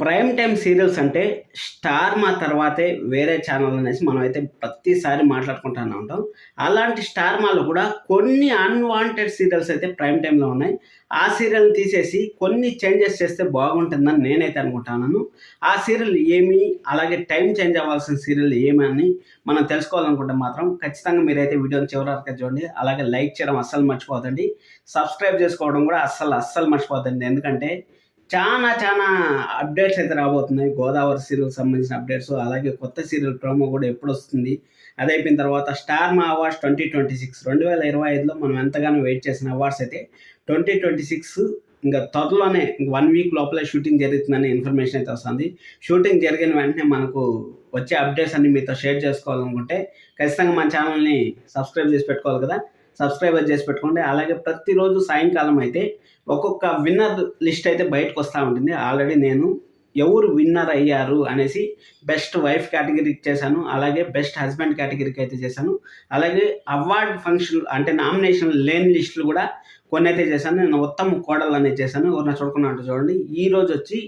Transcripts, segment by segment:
Prime time serials అంటే star మా తర్వాతే వేరే ఛానల్ అనేసి మనమైతే ప్రతిసారి మాట్లాడుకుంటూనే ఉంటాం. అలాంటి స్టార్ మాలో కూడా కొన్ని అన్‌వాంటెడ్ సీరియల్స్ అయితే ప్రైమ్ టైమ్‌లో ఉన్నాయి. ఆ సీరియల్‌ని తీసేసి కొన్ని చేంజెస్ చేస్తే బాగుంటుందని నేనైతే అనుకుంటున్నాను. ఆ సీరియల్ ఏమి, అలాగే టైం చేంజ్ అవ్వాల్సిన సీరియల్ ఏమి అని మనం తెలుసుకోవాలనుకుంటే మాత్రం ఖచ్చితంగా మీరైతే వీడియోని చివరి వరకు చూడండి. అలాగే లైక్ చేయడం అస్సలు మర్చిపోవద్దండి. సబ్స్క్రైబ్ చేసుకోవడం కూడా అస్సలు మర్చిపోవద్దండి. ఎందుకంటే చానా అప్డేట్స్ అయితే రాబోతున్నాయి. 'గోదావరి' సీరియల్‌కి సంబంధించిన అప్డేట్స్, అలాగే కొత్త సీరియల్ ప్రోమో కూడా ఎప్పుడొస్తుంది. అది అయిపోయిన తర్వాత 'స్టార్ మా అవార్డ్స్ 2026' 2025లో మనం ఎంతగానో వెయిట్ చేసిన అవార్డ్స్ అయితే 2026 ఇంకా త్వరలోనే 1 వీక్ లోపలే షూటింగ్ జరుగుతుందని ఇన్ఫర్మేషన్ అయితే వస్తుంది. షూటింగ్ జరిగిన వెంటనే మనకు వచ్చే అప్డేట్స్ అన్ని మీతో షేర్ చేసుకోవాలనుకుంటే ఖచ్చితంగా మన ఛానల్‌ని సబ్స్క్రైబ్ చేసి పెట్టుకోవాలి కదా! సబ్స్క్రైబ్ చేసి పెట్టుకోండి. అలాగే ప్రతిరోజు సాయంకాలం అయితే ఒక్కొక్క విన్నర్ లిస్ట్ అయితే బయటకొస్తా ఉంటుంది. ఆల్రెడీ నేను ఎవరు విన్నర్ అయ్యారు అనేసి బెస్ట్ వైఫ్ కేటగిరీకి చేశాను. అలాగే బెస్ట్ హస్బెండ్ కేటగిరీకి అయితే చేశాను. అలాగే అవార్డ్ ఫంక్షన్ అంటే నామినేషన్ లేని లిస్టులు కూడా కొన్నైతే చేశాను. నేను ఉత్తమ కోడలు అనేది చేశాను. ఎవరైనా చూడకున్నట్టు చూడండి. ఈరోజు వచ్చి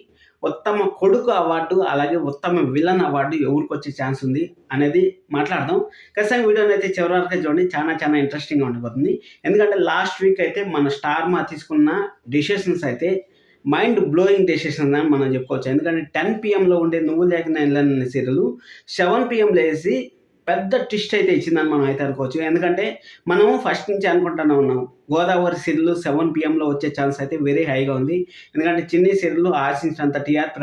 ఉత్తమ కొడుకు అవార్డు, అలాగే ఉత్తమ విలన్ అవార్డు ఎవరికొచ్చే ఛాన్స్ ఉంది అనేది మాట్లాడదాం. ఖచ్చితంగా వీడియోని అయితే చివరి వరకు చూడండి. చాలా ఇంట్రెస్టింగ్‌గా ఉండిపోతుంది. ఎందుకంటే లాస్ట్ వీక్ అయితే మన స్టార్ మా తీసుకున్న డెసిషన్స్ అయితే మైండ్ బ్లోయింగ్ డెసిషన్స్ అని మనం చెప్పుకోవచ్చు. ఎందుకంటే 10 పీఎంలో ఉండే 'నువ్వు లేక నేను లేను' అనే సీరియల్ 7 పీఎంలో వేసి పెద్ద ట్విస్ట్ అయితే ఇచ్చిందని మనం అయితే అనుకోవచ్చు. ఎందుకంటే మనం ఫస్ట్ నుంచి అనుకుంటూనే ఉన్నాం. 'గోదావరి' సీరియల్ 7 పీఎంలో వచ్చే ఛాన్స్ అయితే వెరీ హైగా ఉంది. ఎందుకంటే చిన్ని సీరియల్ ఆశించినంత టీఆర్పీ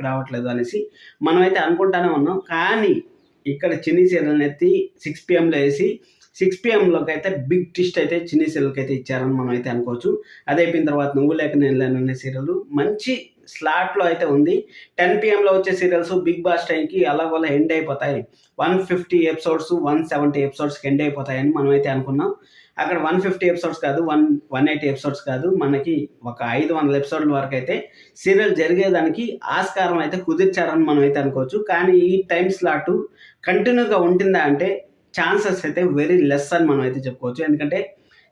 రావట్లేదు అనేసి మనమైతే అనుకుంటూనే ఉన్నాం. కానీ ఇక్కడ చిన్ని సీరియల్‌ని ఎత్తి 6 పీఎంలో వేసి 6 పీఎంలోకి అయితే బిగ్ ట్విస్ట్ అయితే చిన్ని సీరియల్‌కి అయితే ఇచ్చారని మనం అయితే అనుకోవచ్చు. అది అయిపోయిన తర్వాత 'నువ్వు లేక నేను లేను' అనే సీరియల్ మంచి స్లాట్‌లో అయితే ఉంది. 10 పీఎంలో వచ్చే సీరియల్స్ బిగ్ బాస్ టైంకి అలాగోలా ఎండ్ అయిపోతాయి. 150 ఎపిసోడ్స్, 170 ఎపిసోడ్స్‌కి ఎండ్ అయిపోతాయని మనమైతే అనుకున్నాం. అక్కడ 150 ఎపిసోడ్స్ కాదు, 180 ఎపిసోడ్స్ కాదు, మనకి ఒక 500 ఎపిసోడ్ల వరకైతే సీరియల్ జరిగేదానికి ఆస్కారం అయితే కుదిర్చారని మనమైతే అనుకోవచ్చు. కానీ ఈ టైమ్ స్లాట్ కంటిన్యూగా ఉంటుందా అంటే ఛాన్సెస్ అయితే వెరీ లెస్ అని మనం అయితే చెప్పుకోవచ్చు. ఎందుకంటే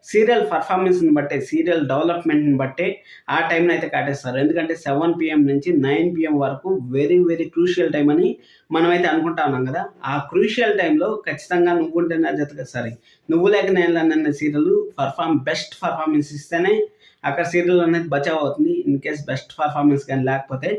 సీరియల్ పర్ఫార్మెన్స్‌ని బట్టే, సీరియల్ డెవలప్‌మెంట్‌ని బట్టే ఆ టైంని అయితే కాటేస్తారు. ఎందుకంటే 7 పీఎం నుంచి 9 పీఎం వరకు వెరీ క్రూషియల్ టైమ్ అని మనమైతే అనుకుంటా ఉన్నాం కదా! ఆ క్రూషియల్ టైంలో ఖచ్చితంగా 'నువ్వు లేక నేను లేను' అనే సీరియల్ బెస్ట్ పర్ఫార్మెన్స్ ఇస్తేనే అక్కడ సీరియల్ అనేది బచావ్ అవుతుంది. ఇన్ కేస్ బెస్ట్ పర్ఫార్మెన్స్ గాని లేకపోతే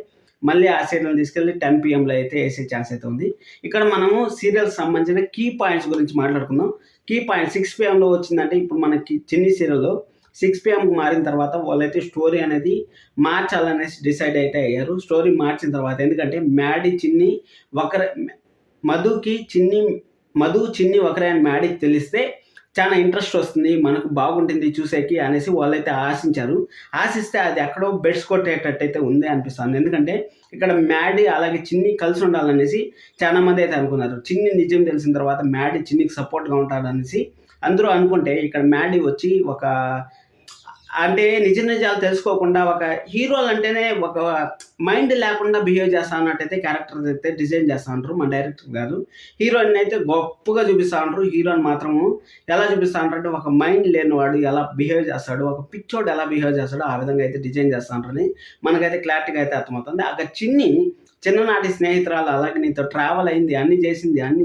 మళ్ళీ ఆ సీరియల్‌ని తీసుకెళ్ళి 10 పీఎంలో అయితే ఏసే ఛాన్స్ అయితే ఉంది. ఇక్కడ మనము సీరియల్‌కి సంబంధించిన కీ పాయింట్స్ గురించి మాట్లాడుకుందాం. కీ పాయింట్ 6 పీఎంలో వచ్చిందంటే ఇప్పుడు మనకి చిన్ని సీరియల్‌లో 6 పీఎంకి మారిన తర్వాత వాళ్ళైతే స్టోరీ అనేది మార్చాలనేసి డిసైడ్ అయితే అయ్యారు. స్టోరీ మార్చిన తర్వాత ఎందుకంటే మ్యాడీ, చిన్ని ఒకరే మధు, చిన్ని ఒకరే అని మ్యాడీకి తెలిస్తే చాలా ఇంట్రెస్ట్ వస్తుంది. మనకు బాగుంటుంది చూసేకి అనేసి వాళ్ళైతే ఆశించారు. ఆశిస్తే అది ఎక్కడో బెడ్స్ కొట్టేటట్టయితే ఉంది అనిపిస్తుంది. ఎందుకంటే ఇక్కడ మ్యాడీ అలాగే చిన్ని కలిసి ఉండాలనేసి చాలామంది అయితే అనుకున్నారు. చిన్ని నిజం తెలిసిన తర్వాత మ్యాడీ చిన్నికి సపోర్ట్‌గా ఉంటాడనేసి అందరూ అనుకుంటే ఇక్కడ మ్యాడీ వచ్చి ఒక అంటే నిజాలు తెలుసుకోకుండా ఒక హీరోలంటేనే ఒక మైండ్ లేకుండా బిహేవ్ చేస్తా అన్నట్టయితే క్యారెక్టర్స్ అయితే డిజైన్ చేస్తా ఉంటారు మన డైరెక్టర్ గారు. హీరోయిన్ అయితే గొప్పగా చూపిస్తా ఉంటారు. హీరోని మాత్రము ఎలా చూపిస్తా ఉంటారంటే ఒక మైండ్ లేనివాడు ఎలా బిహేవ్ చేస్తాడు, ఒక పిచ్చోడు ఎలా బిహేవ్ చేస్తాడో ఆ విధంగా అయితే డిజైన్ చేస్తా ఉంటారని మనకైతే క్లారిటీగా అయితే అర్థమవుతుంది. అక్కడ చిన్ననాటి స్నేహితురాలు అలాగే నీతో ట్రావెల్ అయింది, అన్నీ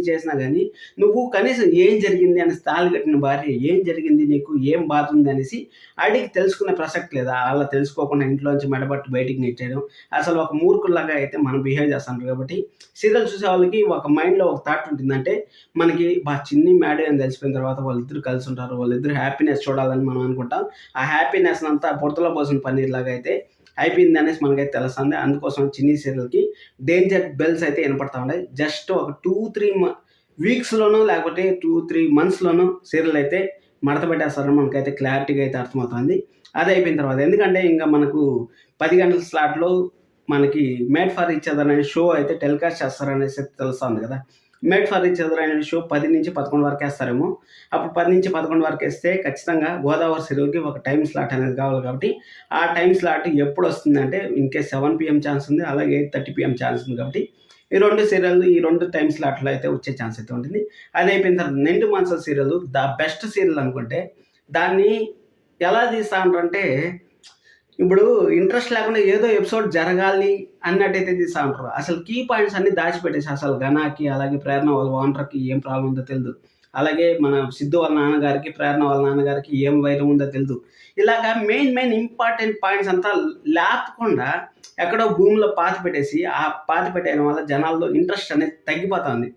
చేసినా కానీ నువ్వు కనీసం ఏం జరిగింది అని తాళి కట్టిన భార్య ఏం జరిగింది నీకు, ఏం బాధ ఉంది అనేసి అడిగి తెలుసుకునే ప్రసక్తి లేదా. అలా తెలుసుకోకుండా ఇంట్లోంచి మెడబట్టి బయటికి నెట్టేయడం అసలు ఒక మూర్ఖుల్లాగా అయితే మనం బిహేవ్ చేస్తాం. కాబట్టి సీరియల్ చూసే వాళ్ళకి ఒక మైండ్‌లో ఒక థాట్ ఉంటుందంటే మనకి చిన్ని మ్యాడీ అని తెలిసిపోయిన తర్వాత వాళ్ళిద్దరూ కలిసి ఉంటారు, వాళ్ళిద్దరూ హ్యాపీనెస్ చూడాలని మనం అనుకుంటాం. ఆ హ్యాపీనెస్ అంతా బురదలో పోసిన పన్నీర్‌లాగా అయితే అయిపోయింది అనేసి మనకైతే తెలుస్తుంది. అందుకోసం చిన్ని సీరియల్‌కి డేంజర్ బెల్స్ అయితే వినపడతా ఉన్నాయి. జస్ట్ ఒక 2, 3 వీక్స్‌లోనో లేకపోతే 2, 3 మంత్స్‌లోనో సీరియల్ అయితే మడత పెట్టేస్తారని మనకైతే క్లారిటీగా అయితే అర్థమవుతుంది. అది అయిపోయిన తర్వాత ఎందుకంటే ఇంకా మనకు 10 గంటల స్లాట్‌లో మనకి 'మేడ్ ఫర్ ఈచ్ అదర్' అనే షో అయితే టెలికాస్ట్ చేస్తారనేసి తెలుస్తుంది కదా! 'మేడ్ ఫర్ ఈచ్ అదర్' అనే షో 10-11 వరకు వేస్తారేమో. అప్పుడు 10-11 వరకు వేస్తే ఖచ్చితంగా 'గోదావరి' సీరియల్‌కి ఒక టైమ్ స్లాట్ అనేది కావాలి. కాబట్టి ఆ టైమ్ స్లాట్ ఎప్పుడు వస్తుందంటే ఇన్‌కేస్ 7 పీఎం ఛాన్స్ ఉంది. అలాగే 8:30 పీఎం ఛాన్స్ ఉంది. కాబట్టి ఈ 2 సీరియల్‌లు ఈ 2 టైమ్ స్లాట్‌లో అయితే వచ్చే ఛాన్స్ అయితే ఉంటుంది. అది అయిపోయిన తర్వాత 'నిండు మనసుల' సీరియల్ ద బెస్ట్ సీరియల్ అనుకుంటే దాన్ని ఎలా తీస్తా ఉంటారంటే ఇప్పుడు ఇంట్రెస్ట్ లేకుండా ఏదో ఎపిసోడ్ జరగాలి అన్నట్టయితే తీస్తా ఉంటారు. అసలు కీ పాయింట్స్ అన్నీ దాచిపెట్టేసి అసలు ఘనాకి, అలాగే ప్రేరణ వాళ్ళ ఓనర్‌కి ఏం ప్రాబ్లమ్ ఉందో తెలీదు. అలాగే మన సిద్ధు వాళ్ళ నాన్నగారికి, ప్రేరణ వాళ్ళ నాన్నగారికి ఏం వైరం ఉందో తెలీదు. ఇలాగా మెయిన్ ఇంపార్టెంట్ పాయింట్స్ అంతా లేపకుండా ఎక్కడో భూమిలో పాతిపెట్టేసి, ఆ పాతిపెట్టేయడం వల్ల జనాల్లో ఇంట్రెస్ట్ అనేది తగ్గిపోతుంది.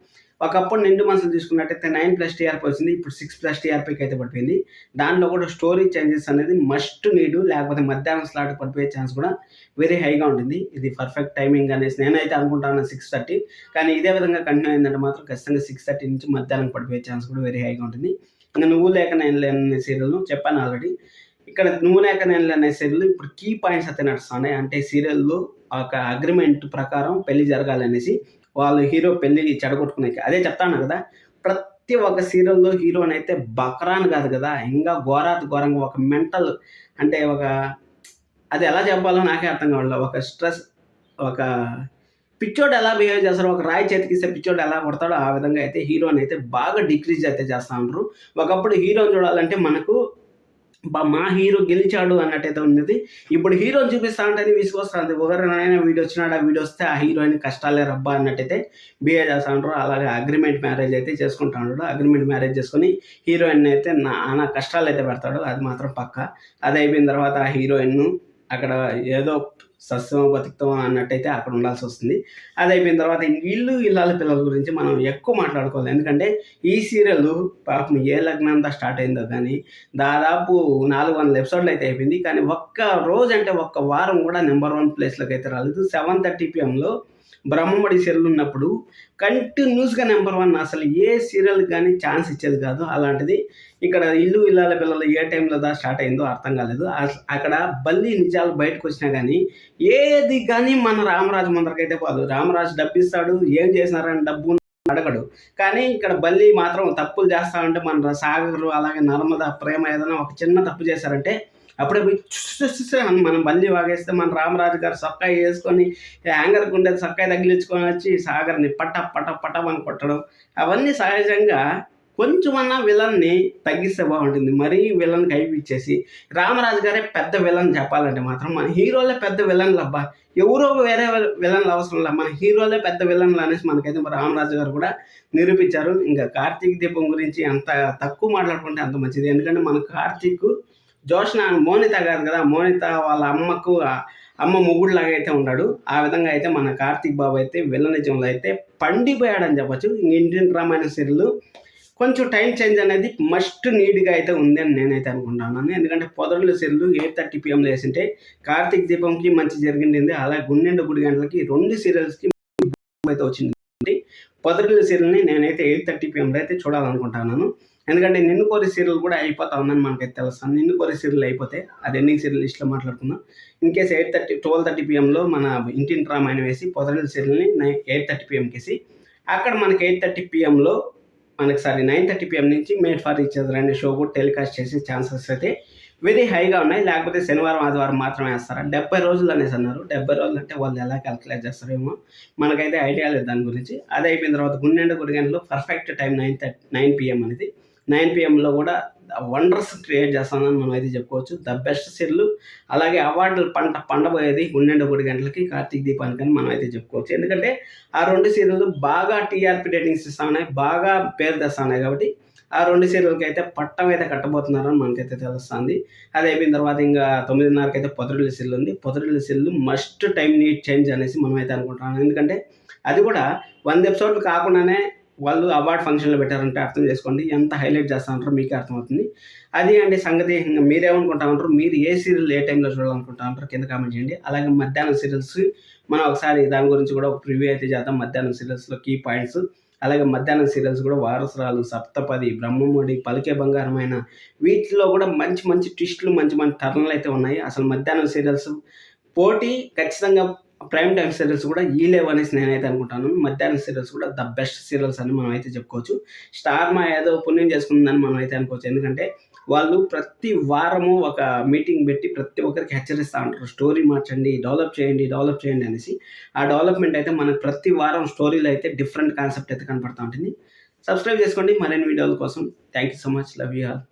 ఒకప్పుడు నిండు మనసులు తీసుకున్నట్టయితే 9+ టీఆర్‌పీ వచ్చింది. ఇప్పుడు 6+ టీఆర్‌పీకి అయితే పడిపోయింది. దాంట్లో కూడా స్టోరీ చేంజెస్ అనేది మస్ట్ నీడ్. లేకపోతే మధ్యాహ్నం స్లాట్ పడిపోయే ఛాన్స్ కూడా వెరీ హైగా ఉంటుంది. ఇది పర్ఫెక్ట్ టైమింగ్ అనేసి నేనైతే అనుకుంటాను 6:30. కానీ ఇదే విధంగా కంటిన్యూ అయిందంటే మాత్రం ఖచ్చితంగా 6:30 నుంచి మధ్యాహ్నం పడిపోయే ఛాన్స్ కూడా వెరీ హైగా ఉంటుంది. ఇంకా 'నువ్వు లేక నేను లేను' అనే సీరియల్‌ను చెప్పాను ఆల్రెడీ. ఇక్కడ 'నువ్వు లేక నేను లేను' అనే సీరియల్ ఇప్పుడు కీ పాయింట్స్ అయితే నడుస్తున్నాయి. అంటే సీరియల్‌లో ఒక అగ్రిమెంట్ ప్రకారం పెళ్లి జరగాలనేసి వాళ్ళు హీరో పెళ్లి చెడగొట్టుకునేకి. అదే చెప్తాను కదా! ప్రతి ఒక్క సీరియల్‌లో హీరోనైతే బకరాని కాదు కదా! ఇంకా ఘోరాతి ఘోరంగా ఒక మెంటల్ అంటే అది ఎలా చెప్పాలో నాకే అర్థం కావట్లేదు. ఒక స్ట్రెస్ ఒక పిచ్చోడు ఎలా బిహేవ్ చేస్తారో, ఒక రాయి చేతికిస్తే పిచ్చోడు ఎలా కొడతాడో ఆ విధంగా అయితే హీరోనైతే బాగా డిక్రీజ్ అయితే చేస్తా ఉండ్రు. ఒకప్పుడు హీరోని చూడాలంటే మనకు మా హీరో గెలిచాడు అన్నట్టయితే ఉన్నది. ఇప్పుడు హీరోని చూపిస్తా ఉంటేనే విసుగొస్తాంది. ఎవరినైనా వీడొచ్చినాడా, వీడొస్తే ఆ హీరోయిన్ కష్టాలే రబ్బా అన్నట్టయితే బిహేవ్ చేస్తా ఉంటారు. అలాగే అగ్రిమెంట్ మ్యారేజ్ అయితే చేసుకుంటా ఉంటాడు. అగ్రిమెంట్ మ్యారేజ్ చేసుకొని హీరోయిన్ అయితే నానా కష్టాలైతే పెడతాడు. అది మాత్రం పక్కా. అది అయిపోయిన తర్వాత ఆ హీరోయిన్‌ను అక్కడ ఏదో సస్తమో బతుకుతామో అన్నట్టయితే అక్కడ ఉండాల్సొస్తుంది. అది అయిపోయిన తర్వాత ఇల్లు, ఇల్లాల పిల్లల గురించి మనం ఎక్కువ మాట్లాడుకోవాలి. ఎందుకంటే ఈ సీరియల్ పాపం ఏ లగ్నంతో స్టార్ట్ అయిందో కానీ దాదాపు 400 ఎపిసోడ్లు అయితే అయిపోయింది. కానీ ఒక్క రోజు అంటే ఒక్క వారం కూడా నంబర్ 1 ప్లేస్‌లోకి అయితే రాలేదు. 7:30 పీఎంలో బ్రహ్మముడి సీరియల్ ఉన్నప్పుడు కంటిన్యూస్‌గా నంబర్ 1 అసలు ఏ సీరియల్‌కి గాని ఛాన్స్ ఇచ్చేది కాదు. అలాంటిది ఇక్కడ ఇల్లు ఇల్లాల పిల్లలు ఏ టైంలో స్టార్ట్ అయిందో అర్థం కాలేదు. అక్కడ బల్లి నిజాలు బయటకొచ్చినా గానీ ఏది గానీ మన రామరాజు ముందరకైతే పోదు. రామరాజు డబ్బిస్తాడు. ఏం చేసినారని డబ్బు అడగడు. కానీ ఇక్కడ బల్లి మాత్రం తప్పులు చేస్తా ఉంటే మన సాగరు అలాగే నర్మద, ప్రేమ ఏదైనా ఒక చిన్న తప్పు చేశారంటే అప్పుడే పోయి అని మనం బల్లి వాగేస్తే మన రామరాజు గారు సొక్కాయి వేసుకొని హ్యాంగర్‌కి ఉండేది సొక్కాయి తగిలించుకొని వచ్చి సాగర్‌ని పటమని కొట్టడం అవన్నీ సహజంగా. కొంచెమన్నా విలన్ని తగ్గిస్తే బాగుంటుంది. మరీ విలన్‌కి హైప్ ఇచ్చేసి రామరాజు గారే పెద్ద విలన్ చెప్పాలంటే మాత్రం మన హీరోలే పెద్ద విలన్‌లబ్బా! ఎవరో వేరే విలన్‌లు అవసరంలా. మన హీరోలే పెద్ద విలన్‌లు అనేసి మనకైతే రామరాజు గారు కూడా నిరూపించారు. ఇంకా కార్తీక్ దీపం గురించి ఎంత తక్కువ మాట్లాడుకుంటే అంత మంచిది. ఎందుకంటే మన కార్తీక్ జోష్న మోనిత గారు కదా! మోనిత వాళ్ళ అమ్మకు అమ్మ మొగుడులాగా అయితే ఉన్నాడు. ఆ విధంగా అయితే మన కార్తీక్ బాబు అయితే విలనిజంలో అయితే పండిపోయాడని చెప్పొచ్చు. ఇండియన్ రామాయణ సీరియల్ కొంచెం టైం చేంజ్ అనేది మస్ట్ నీడ్‌గా అయితే ఉంది అని నేనైతే అనుకుంటున్నాను. ఎందుకంటే పొదరిల్లు సీరియల్ 8:30 పీఎంలో వేసింటే కార్తీక్ దీపంకి మంచి జరిగింది. అలాగే గుండెండు గుడి గంటలకి 2 సీరియల్స్‌కి అయితే వచ్చింది. పొదరిల్లు సీరియల్‌ని నేనైతే 8:30 పీఎంలో అయితే చూడాలనుకుంటున్నాను. ఎందుకంటే 'నిన్ను కోరి' సీరియల్ కూడా అయిపోతా ఉందని మనకైతే తెలుస్తుంది. 'నిన్ను కోరి' సీరియల్ అయిపోతే అది ఎండింగ్ సీరియల్ లిస్ట్‌లో మాట్లాడుకుందాం. ఇన్‌కేస్ 12:30 పీఎంలో మన ఇంటింటి రామాయణం వేసి పొదరిల్లు సీరియల్‌ని 8:30 పీఎంకేసి అక్కడ మనకి 8:30 పీఎంలో మనకి 9:30 పీఎం నుంచి 'మేడ్ ఫర్ ఈచ్ అదర్' అనే షో కూడా టెలికాస్ట్ చేసే ఛాన్సెస్ అయితే వెరీ హైగా ఉన్నాయి. లేకపోతే శనివారం, ఆదివారం మాత్రమే వేస్తారా? 70 రోజులు అనేసి అన్నారు. 70 రోజులు అంటే వాళ్ళు ఎలా క్యాలిక్యులేట్ చేస్తారేమో మనకైతే ఐడియా లేదు దాని గురించి. అది అయిపోయిన తర్వాత గుండెండు గుడి గంటలో పర్ఫెక్ట్ టైం 9 పీఎం అనేది. 9 పీఎంలో కూడా వండర్స్ క్రియేట్ చేస్తానని మనం అయితే చెప్పుకోవచ్చు. ద బెస్ట్ సీరియల్ అలాగే అవార్డులు పండబోయేది గుండెండు గుడి గంటలకి, కార్తీక్ దీపానికని మనం అయితే చెప్పుకోవచ్చు. ఎందుకంటే ఆ 2 సీరియల్లు బాగా టీఆర్పీ రేటింగ్స్ ఇస్తా ఉన్నాయి. బాగా పేరు తెస్తా ఉన్నాయి కాబట్టి ఆ 2 సీరియల్‌కి అయితే పట్టం అయితే కట్టబోతున్నారని మనకైతే తెలుస్తుంది. అది అయిపోయిన తర్వాత ఇంకా 9:30కి అయితే పొదరిల్లు సీరియల్ ఉంది. Podarillu serial must time need change అనేసి మనమైతే అనుకుంటున్నాం. ఎందుకంటే అది కూడా 100 ఎపిసోడ్లు కాకుండానే వాళ్ళు అవార్డ్ ఫంక్షన్‌లో పెట్టారంటే అర్థం చేసుకోండి. ఎంత హైలైట్ చేస్తా ఉంటారో మీకే అర్థమవుతుంది. అది అండి సంగతి. మీరేమనుకుంటా ఉంటారు? మీరు ఏ సీరియల్ ఏ టైంలో చూడాలనుకుంటా ఉంటారో కింద కామెంట్ చేయండి. అలాగే మధ్యాహ్నం సీరియల్స్ మనం ఒకసారి దాని గురించి కూడా ఒక ప్రివ్యూ అయితే చేద్దాం. మధ్యాహ్నం సీరియల్స్‌లో కీ పాయింట్స్ అలాగే మధ్యాహ్నం సీరియల్స్ కూడా వారసురాలు, సప్తపది, బ్రహ్మముడి, పలికే బంగారమైన వీటిలో కూడా మంచి ట్విస్టులు మంచి టర్న్‌లు అయితే ఉన్నాయి. అసలు మధ్యాహ్నం సీరియల్స్ పోటీ ఖచ్చితంగా ప్రైమ్ టైమ్ సీరియల్స్ కూడా ఈ లేవు అనేసి నేనైతే అనుకుంటాను. మధ్యాహ్నం సీరియల్స్ కూడా ద బెస్ట్ సీరియల్స్ అని మనం అయితే చెప్పుకోవచ్చు. స్టార్ మా ఏదో పుణ్యం చేసుకుందని మనం అయితే అనుకోవచ్చు. ఎందుకంటే వాళ్ళు ప్రతి వారము ఒక మీటింగ్ పెట్టి ప్రతి ఒక్కరికి హెచ్చరిస్తూ ఉంటారు. స్టోరీ మార్చండి, డెవలప్ చేయండి అనేసి. ఆ డెవలప్మెంట్ అయితే మనకు ప్రతి వారం స్టోరీలో అయితే డిఫరెంట్ కాన్సెప్ట్ అయితే కనపడతా ఉంటుంది. సబ్స్క్రైబ్ చేసుకోండి మరిన్ని వీడియోల కోసం. Thank you so much. Love you all.